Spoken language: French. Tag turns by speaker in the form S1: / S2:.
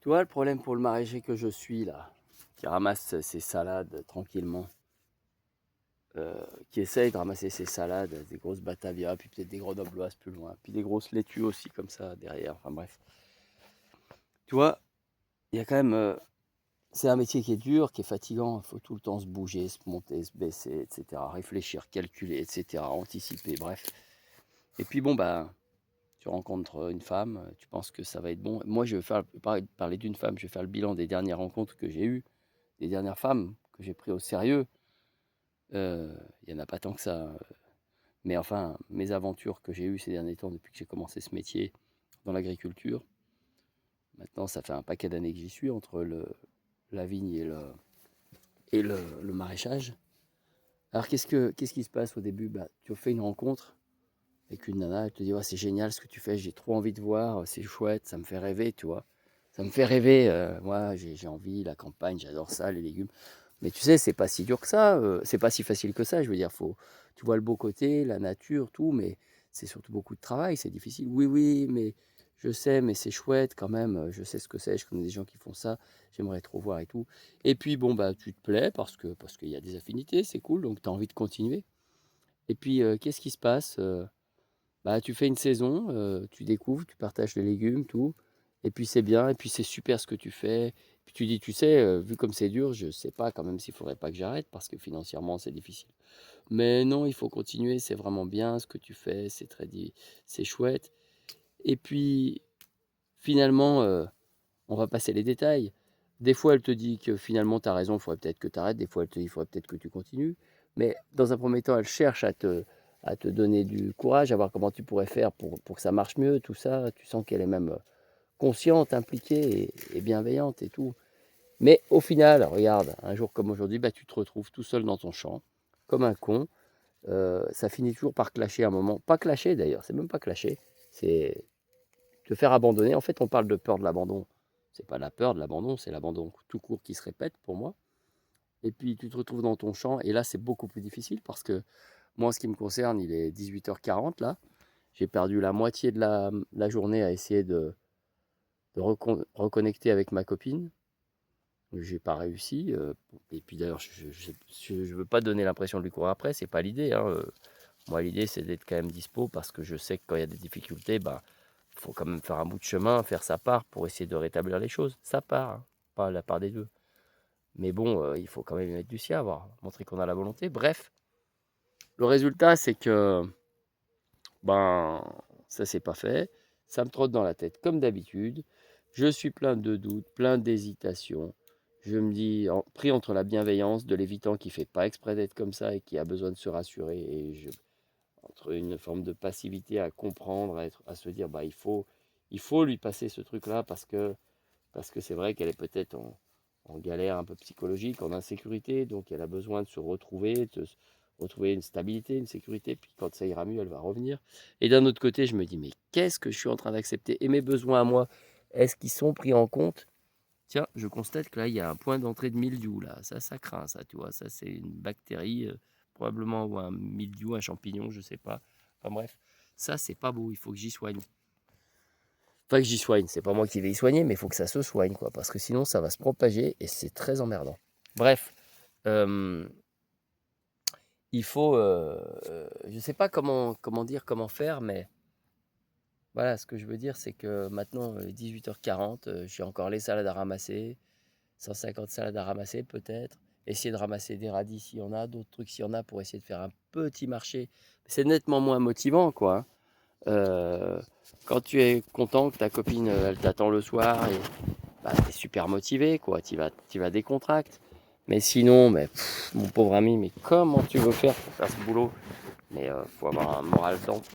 S1: Tu vois le problème pour le maraîcher que je suis là, qui ramasse ses salades tranquillement, qui essaye de ramasser ses salades, des grosses Batavia, puis peut-être des grenobloises plus loin, puis des grosses laitues aussi comme ça derrière, enfin bref. Tu vois, il y a quand même, c'est un métier qui est dur, qui est fatigant, il faut tout le temps se bouger, se monter, se baisser, etc., réfléchir, calculer, etc., anticiper, bref. Et puis bon, bah, tu rencontres une femme, tu penses que ça va être bon. Moi, je vais parler d'une femme, je vais faire le bilan des dernières rencontres que j'ai eues, des dernières femmes que j'ai pris au sérieux. Il n'y en a pas tant que ça. Mais enfin, mes aventures que j'ai eues ces derniers temps depuis que j'ai commencé ce métier dans l'agriculture, maintenant ça fait un paquet d'années que j'y suis entre la vigne et le maraîchage. Alors qu'est-ce qui se passe au début? Bah, tu fais une rencontre avec une nana, elle te dit ouais, c'est génial ce que tu fais, j'ai trop envie de voir, c'est chouette, ça me fait rêver, tu vois. Ça me fait rêver, moi j'ai envie, la campagne, j'adore ça, les légumes. Mais tu sais, c'est pas si dur que ça, c'est pas si facile que ça. Je veux dire, tu vois le beau côté, la nature, tout, mais c'est surtout beaucoup de travail, c'est difficile. Oui, oui, mais je sais, mais c'est chouette quand même. Je sais ce que c'est, je connais des gens qui font ça, j'aimerais trop voir et tout. Et puis bon, bah tu te plais parce qu'il y a des affinités, c'est cool, donc tu as envie de continuer. Et puis qu'est-ce qui se passe? Bah tu fais une saison, tu découvres, tu partages les légumes, tout, et puis c'est bien, et puis c'est super ce que tu fais. Puis tu dis: «Tu sais, vu comme c'est dur, je sais pas quand même s'il faudrait pas que j'arrête parce que financièrement c'est difficile. Mais non, il faut continuer, c'est vraiment bien ce que tu fais, c'est chouette». Et puis finalement, on va passer les détails. Des fois, elle te dit que finalement tu as raison, il faudrait peut-être que tu arrêtes. Des fois, elle te dit: «Il faudrait peut-être que tu continues». Mais dans un premier temps, elle cherche à te donner du courage, à voir comment tu pourrais faire pour que ça marche mieux, tout ça. Tu sens qu'elle est même, consciente, impliquée et bienveillante et tout. Mais au final, regarde, un jour comme aujourd'hui, bah, tu te retrouves tout seul dans ton champ, comme un con. Ça finit toujours par clasher à un moment. Pas clasher d'ailleurs, c'est même pas clasher, c'est te faire abandonner. En fait, on parle de peur de l'abandon. C'est pas la peur de l'abandon, c'est l'abandon tout court qui se répète pour moi. Et puis tu te retrouves dans ton champ, et là c'est beaucoup plus difficile parce que moi, en ce qui me concerne, il est 18h40 là. J'ai perdu la moitié de la journée à essayer de reconnecter avec ma copine. J'ai pas réussi. Et puis d'ailleurs, je veux pas donner l'impression de lui courir après, c'est pas l'idée, hein. Moi, l'idée, c'est d'être quand même dispo parce que je sais que quand il y a des difficultés, bah, faut quand même faire un bout de chemin, faire sa part pour essayer de rétablir les choses. Sa part, hein, pas la part des deux. Mais bon, il faut quand même mettre du sien, avoir montrer qu'on a la volonté. Bref, le résultat, c'est que ben, ça s'est pas fait. Ça me trotte dans la tête comme d'habitude. Je suis plein de doutes, plein d'hésitations. Je me dis, pris entre la bienveillance de l'évitant qui fait pas exprès d'être comme ça et qui a besoin de se rassurer, entre une forme de passivité à comprendre, à se dire, bah, il faut lui passer ce truc-là parce que c'est vrai qu'elle est peut-être en galère un peu psychologique, en insécurité, donc elle a besoin de se retrouver, retrouver une stabilité, une sécurité, puis quand ça ira mieux, elle va revenir. Et d'un autre côté, je me dis, mais qu'est-ce que je suis en train d'accepter? Et mes besoins à moi, est-ce qu'ils sont pris en compte? Tiens, je constate que là, il y a un point d'entrée de mildiou, là. Ça craint, ça, tu vois. Ça, c'est une bactérie, probablement, ou un mildiou, un champignon, je sais pas. Enfin bref, ça, c'est pas beau, il faut que j'y soigne. Enfin, que j'y soigne, c'est pas moi qui vais y soigner, mais il faut que ça se soigne, quoi, parce que sinon, ça va se propager et c'est très emmerdant. Bref, euh, il faut, je sais pas comment dire, comment faire, mais voilà, ce que je veux dire, c'est que maintenant, 18h40, j'ai encore les salades à ramasser, 150 salades à ramasser peut-être, essayer de ramasser des radis s'il y en a, d'autres trucs s'il y en a pour essayer de faire un petit marché. C'est nettement moins motivant, quoi, hein. Quand tu es content que ta copine, elle t'attend le soir et bah, tu es super motivé, quoi, tu vas décontracte. Mais sinon, mais, mon pauvre ami, mais comment tu veux faire pour faire ce boulot? Mais faut avoir un moral